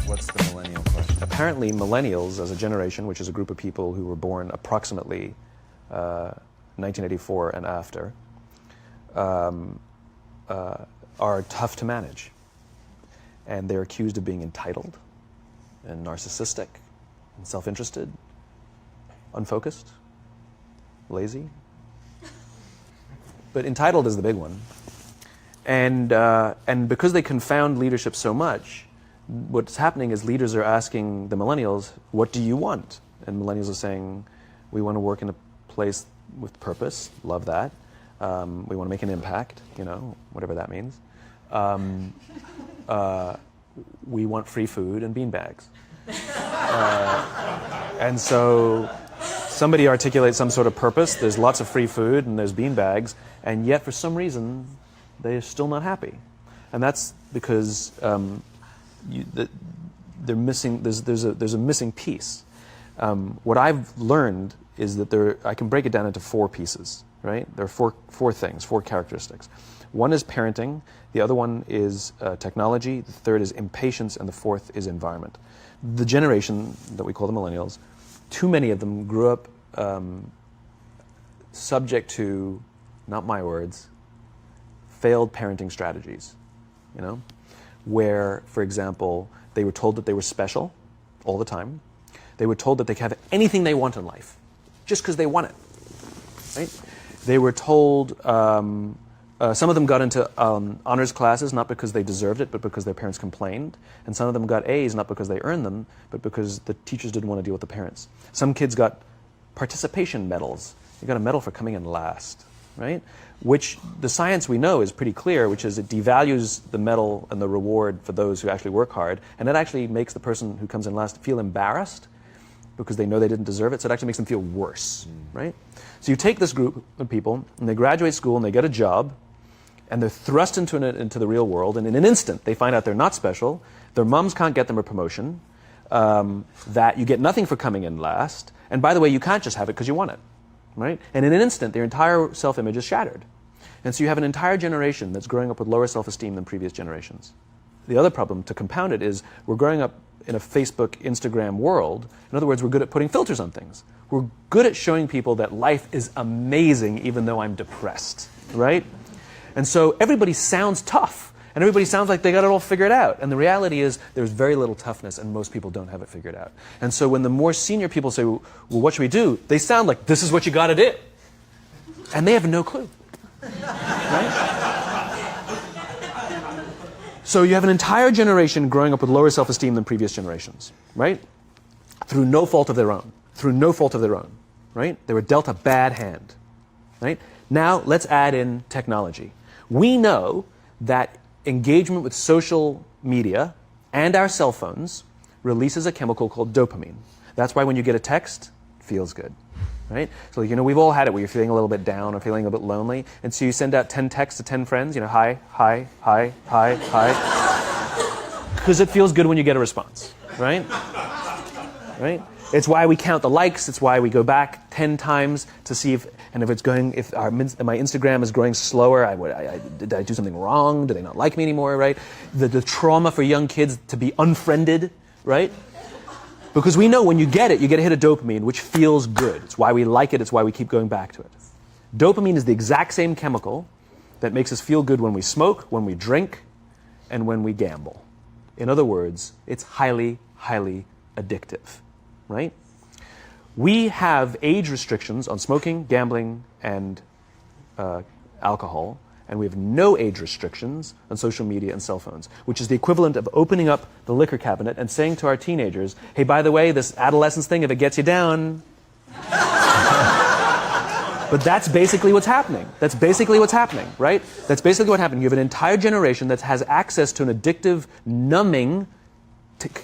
What's the millennial question? Apparently, millennials as a generation, which is a group of people who were born approximately 1984 and after, are tough to manage. And they're accused of being entitled and narcissistic and self-interested, unfocused, lazy. But entitled is the big one. And because they confound leadership so much, what's happening is leaders are asking the millennials, what do you want? And millennials are saying, we want to work in a place with purpose, love that. We want to make an impact, whatever that means. We want free food and beanbags. And so somebody articulates some sort of purpose, there's lots of free food and there's beanbags, and yet for some reason they're still not happy. And that's because they're missing, there's a missing piece. What I've learned is that I can break it down into 4 pieces, right? There are four things, 4 characteristics. One is parenting, the other one is technology, the third is impatience, and the fourth is environment. The generation that we call the millennials, too many of them grew up subject to, not my words, failed parenting strategies, where, for example, they were told that they were special all the time. They were told that they could have anything they want in life, just because they want it, right? They were told, some of them got into honors classes, not because they deserved it, but because their parents complained. And some of them got A's, not because they earned them, but because the teachers didn't want to deal with the parents. Some kids got participation medals. You got a medal for coming in last, right? Which the science we know is pretty clear, which is it devalues the medal and the reward for those who actually work hard. And it actually makes the person who comes in last feel embarrassed because they know they didn't deserve it. So it actually makes them feel worse, right? So you take this group of people, and they graduate school, and they get a job, and they're thrust into the real world, and in an instant, they find out they're not special, their moms can't get them a promotion, that you get nothing for coming in last, and by the way, you can't just have it because you want it, right? And in an instant, their entire self-image is shattered. And so you have an entire generation that's growing up with lower self-esteem than previous generations. The other problem, to compound it, is we're growing up in a Facebook, Instagram world. In other words, we're good at putting filters on things. We're good at showing people that life is amazing even though I'm depressed, right? And so everybody sounds tough, and everybody sounds like they got it all figured out. And the reality is there's very little toughness, and most people don't have it figured out. And so when the more senior people say, well, what should we do? They sound like, this is what you got to do. And they have no clue, right? So you have an entire generation growing up with lower self-esteem than previous generations, right? Through no fault of their own. Through no fault of their own, right? They were dealt a bad hand, right? Now let's add in technology. We know that engagement with social media and our cell phones releases a chemical called dopamine. That's why when you get a text, it feels good, right? So we've all had it where you're feeling a little bit down or feeling a bit lonely, and so you send out 10 texts to 10 friends, hi, hi, hi, hi, hi, because it feels good when you get a response, right? Right? It's why we count the likes. It's why we go back 10 times to see if my Instagram is growing slower. Did I do something wrong? Do they not like me anymore? Right? The trauma for young kids to be unfriended, right? Because we know when you get a hit of dopamine, which feels good. It's why we like it. It's why we keep going back to it. Dopamine is the exact same chemical that makes us feel good when we smoke, when we drink, and when we gamble. In other words, it's highly, highly addictive. Right? We have age restrictions on smoking, gambling, and alcohol, and we have no age restrictions on social media and cell phones, which is the equivalent of opening up the liquor cabinet and saying to our teenagers, hey, by the way, this adolescence thing, if it gets you down. But that's basically what's happening. That's basically what's happening, right? That's basically what happened. You have an entire generation that has access to an addictive, numbing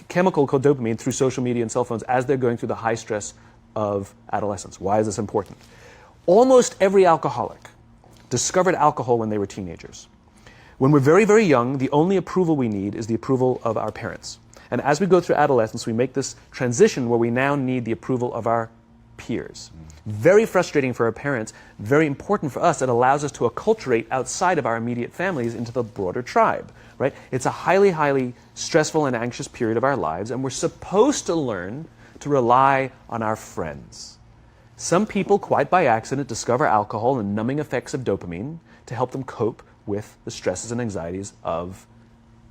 chemical called dopamine through social media and cell phones as they're going through the high stress of adolescence. Why is this important? Almost every alcoholic discovered alcohol when they were teenagers. When we're very, very young, the only approval we need is the approval of our parents. And as we go through adolescence, we make this transition where we now need the approval of our peers. Very frustrating for our parents, very important for us. It allows us to acculturate outside of our immediate families into the broader tribe, right? It's a highly, highly stressful and anxious period of our lives, and we're supposed to learn to rely on our friends. Some people, quite by accident, discover alcohol and numbing effects of dopamine to help them cope with the stresses and anxieties of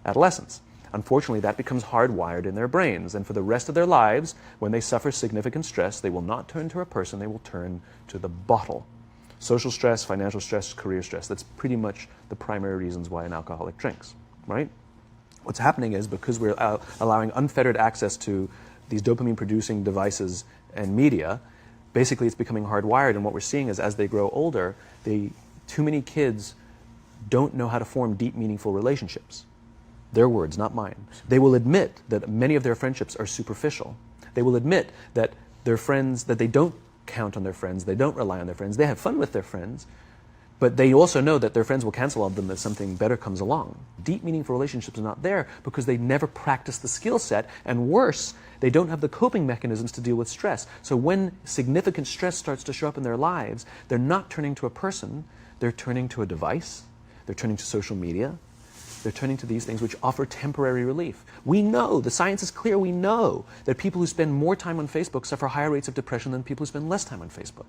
adolescence. Unfortunately, that becomes hardwired in their brains, and for the rest of their lives, when they suffer significant stress, they will not turn to a person, they will turn to the bottle. Social stress, financial stress, career stress, that's pretty much the primary reasons why an alcoholic drinks, right? What's happening is, because we're allowing unfettered access to these dopamine-producing devices and media, basically it's becoming hardwired, and what we're seeing is, as they grow older, too many kids don't know how to form deep, meaningful relationships. Their words, not mine. They will admit that many of their friendships are superficial. They will admit that their friends, that they don't count on their friends, they don't rely on their friends, they have fun with their friends, but they also know that their friends will cancel on them if something better comes along. Deep, meaningful relationships are not there because they never practice the skill set, and worse, they don't have the coping mechanisms to deal with stress. So when significant stress starts to show up in their lives, they're not turning to a person, they're turning to a device, they're turning to social media, they're turning to these things which offer temporary relief. We know, the science is clear, we know that people who spend more time on Facebook suffer higher rates of depression than people who spend less time on Facebook,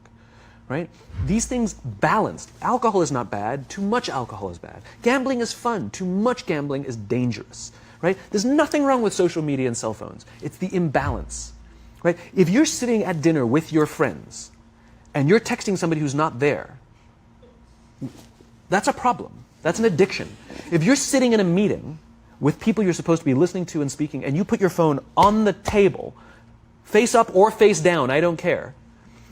right? These things balanced. Alcohol is not bad, too much alcohol is bad. Gambling is fun, too much gambling is dangerous, right? There's nothing wrong with social media and cell phones. It's the imbalance, right? If you're sitting at dinner with your friends and you're texting somebody who's not there, that's a problem. That's an addiction. If you're sitting in a meeting with people you're supposed to be listening to and speaking, and you put your phone on the table, face up or face down, I don't care,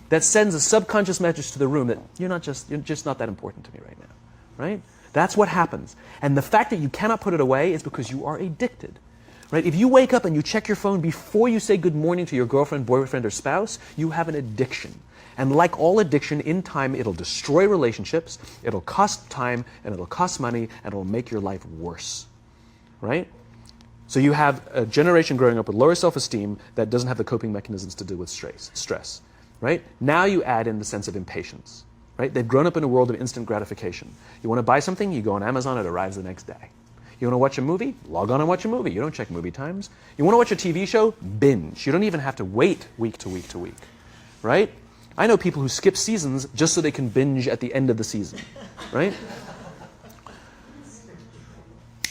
that sends a subconscious message to the room that you're just not that important to me right now, right? That's what happens. And the fact that you cannot put it away is because you are addicted, right? If you wake up and you check your phone before you say good morning to your girlfriend, boyfriend, or spouse, you have an addiction. And like all addiction, in time, it'll destroy relationships, it'll cost time, and it'll cost money, and it'll make your life worse, right? So you have a generation growing up with lower self-esteem that doesn't have the coping mechanisms to deal with stress, right? Now you add in the sense of impatience, right? They've grown up in a world of instant gratification. You want to buy something, you go on Amazon, it arrives the next day. You want to watch a movie? Log on and watch a movie. You don't check movie times. You want to watch a TV show? Binge. You don't even have to wait week to week to week, right? I know people who skip seasons just so they can binge at the end of the season, right?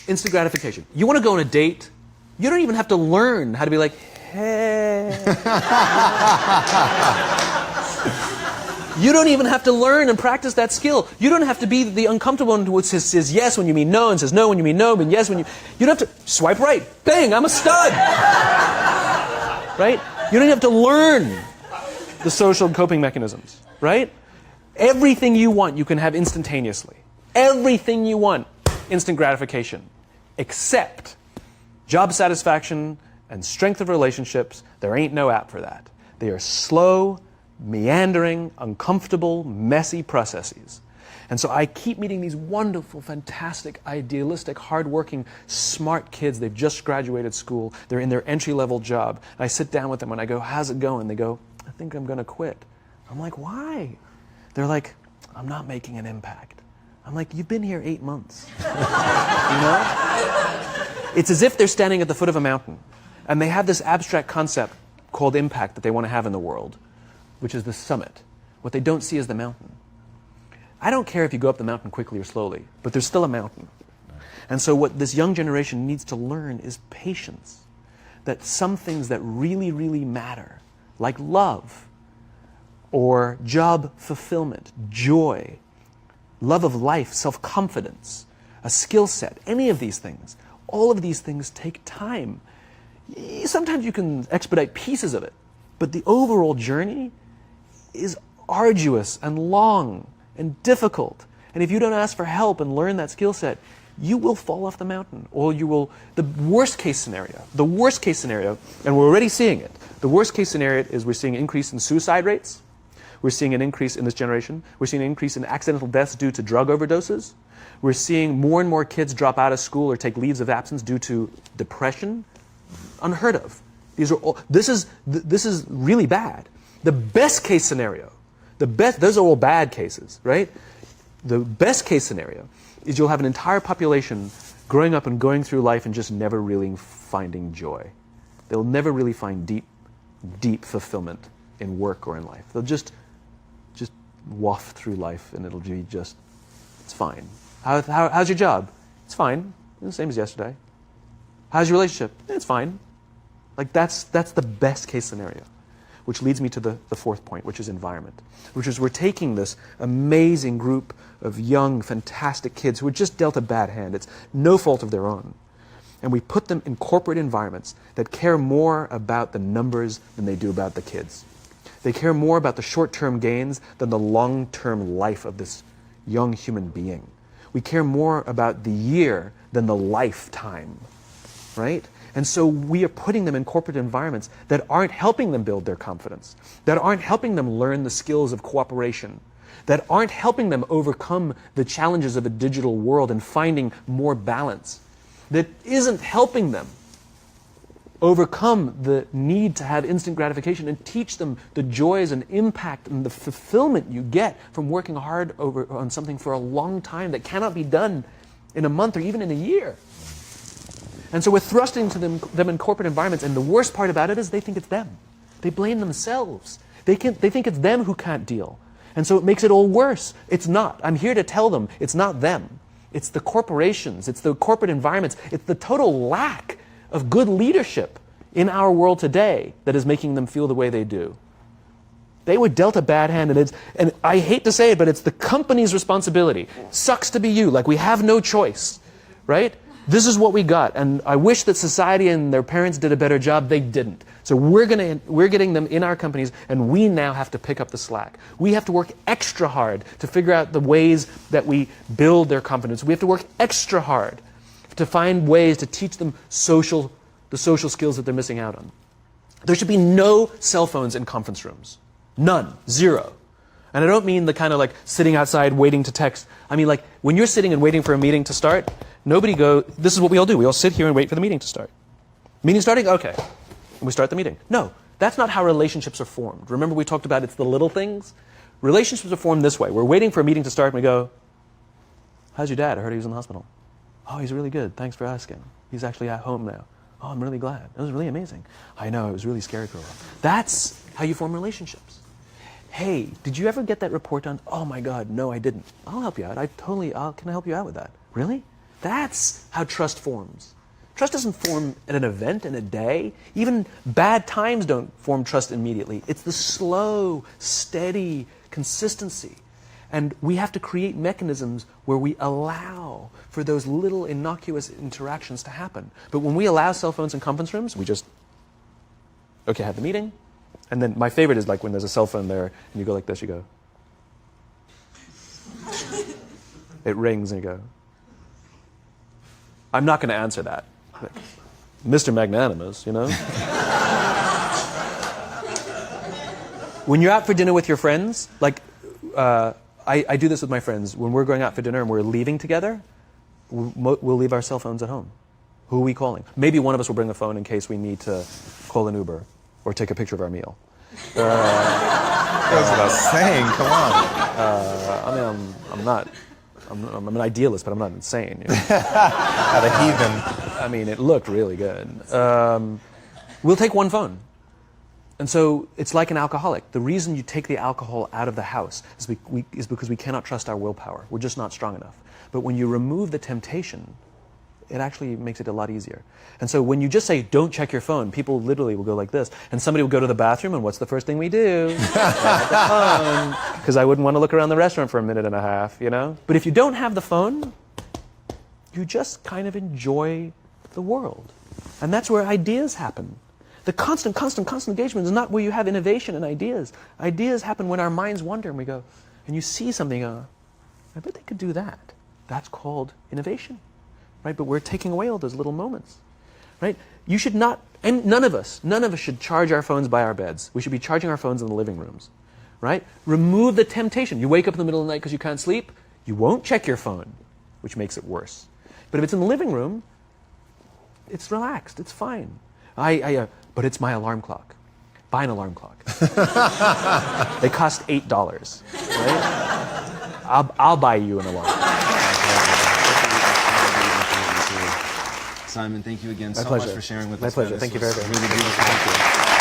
Instant gratification. You want to go on a date? You don't even have to learn how to be like, hey. You don't even have to learn and practice that skill. You don't have to be the uncomfortable one who says yes when you mean no, and says no when you mean no, and yes when you... You don't have to swipe right. Bang, I'm a stud. Right? You don't have to learn the social coping mechanisms, right? Everything you want, you can have instantaneously. Everything you want, instant gratification. Except job satisfaction and strength of relationships, there ain't no app for that. They are slow, meandering, uncomfortable, messy processes. And so I keep meeting these wonderful, fantastic, idealistic, hardworking, smart kids. They've just graduated school. They're in their entry-level job. And I sit down with them and I go, how's it going? They go, I think I'm going to quit. I'm like, why? They're like, I'm not making an impact. I'm like, you've been here 8 months. You know? It's as if they're standing at the foot of a mountain and they have this abstract concept called impact that they want to have in the world, which is the summit. What they don't see is the mountain. I don't care if you go up the mountain quickly or slowly, but there's still a mountain. And so what this young generation needs to learn is patience. That some things that really, really matter, like love, or job fulfillment, joy, love of life, self-confidence, a skill set, any of these things, all of these things take time. Sometimes you can expedite pieces of it, but the overall journey is arduous and long and difficult. And if you don't ask for help and learn that skill set, you will fall off the mountain, or you will, the worst case scenario, and we're already seeing it, the worst case scenario is we're seeing an increase in suicide rates, we're seeing an increase in this generation, we're seeing an increase in accidental deaths due to drug overdoses, we're seeing more and more kids drop out of school or take leaves of absence due to depression, unheard of. These are all, this is really bad. The best case scenario, those are all bad cases, right? The best case scenario is you'll have an entire population growing up and going through life and just never really finding joy. They'll never really find deep fulfillment in work or in life. They'll just waft through life and it'll be just, it's fine. How's your job? It's fine. The same as yesterday. How's your relationship? It's fine. Like that's the best case scenario. Which leads me to the fourth point, which is environment. Which is we're taking this amazing group of young, fantastic kids who are just dealt a bad hand. It's no fault of their own. And we put them in corporate environments that care more about the numbers than they do about the kids. They care more about the short-term gains than the long-term life of this young human being. We care more about the year than the lifetime, right? And so we are putting them in corporate environments that aren't helping them build their confidence, that aren't helping them learn the skills of cooperation, that aren't helping them overcome the challenges of a digital world and finding more balance, that isn't helping them overcome the need to have instant gratification and teach them the joys and impact and the fulfillment you get from working hard on something for a long time that cannot be done in a month or even in a year. And so we're thrusting to them in corporate environments, and the worst part about it is they think it's them. They blame themselves. They think it's them who can't deal. And so it makes it all worse. It's not. I'm here to tell them it's not them. It's the corporations. It's the corporate environments. It's the total lack of good leadership in our world today that is making them feel the way they do. They were dealt a bad hand, and I hate to say it, but it's the company's responsibility. Sucks to be you. Like, we have no choice, right? This is what we got, and I wish that society and their parents did a better job. They didn't. So we're getting them in our companies, and we now have to pick up the slack. We have to work extra hard to figure out the ways that we build their confidence. We have to work extra hard to find ways to teach them the social skills that they're missing out on. There should be no cell phones in conference rooms. None. Zero. And I don't mean the kind of like sitting outside waiting to text. I mean like when you're sitting and waiting for a meeting to start, this is what we all do. We all sit here and wait for the meeting to start. Meeting starting? Okay. And we start the meeting. No, that's not how relationships are formed. Remember we talked about it's the little things? Relationships are formed this way. We're waiting for a meeting to start and we go, how's your dad? I heard he was in the hospital. Oh, he's really good. Thanks for asking. He's actually at home now. Oh, I'm really glad. It was really amazing. I know, it was really scary for a while. That's how you form relationships. Hey, did you ever get that report done? Oh my God, no, I didn't. I'll help you out. Can I help you out with that? Really? That's how trust forms. Trust doesn't form at an event in a day. Even bad times don't form trust immediately. It's the slow, steady consistency. And we have to create mechanisms where we allow for those little innocuous interactions to happen. But when we allow cell phones in conference rooms, we just, okay, have the meeting. And then my favorite is like when there's a cell phone there and you go like this, you go. It rings and you go. I'm not going to answer that. Like, Mr. Magnanimous, you know? When you're out for dinner with your friends, like, I do this with my friends. When we're going out for dinner and we're leaving together, we'll leave our cell phones at home. Who are we calling? Maybe one of us will bring a phone in case we need to call an Uber or take a picture of our meal. That's what I was saying. Come on. I'm an idealist, but I'm not insane. You know? At a heathen. I mean, it looked really good. We'll take one phone. And so it's like an alcoholic. The reason you take the alcohol out of the house is because we cannot trust our willpower. We're just not strong enough. But when you remove the temptation, it actually makes it a lot easier. And so when you just say, don't check your phone, people literally will go like this. And somebody will go to the bathroom, and what's the first thing we do? Because I wouldn't want to look around the restaurant for a minute and a half, you know? But if you don't have the phone, you just kind of enjoy the world. And that's where ideas happen. The constant engagement is not where you have innovation and ideas. Ideas happen when our minds wander and we go, and you see something, I bet they could do that. That's called innovation, right? But we're taking away all those little moments, right? You should not, and none of us should charge our phones by our beds. We should be charging our phones in the living rooms, right? Remove the temptation. You wake up in the middle of the night because you can't sleep, you won't check your phone, which makes it worse. But if it's in the living room, it's relaxed, it's fine. But it's my alarm clock. buy an alarm clock. They cost $8, right? I'll buy you an alarm clock. Simon, thank you again My so pleasure. much for sharing with My us. pleasure. Man. Thank you This very was much. Really beautiful. Thank you.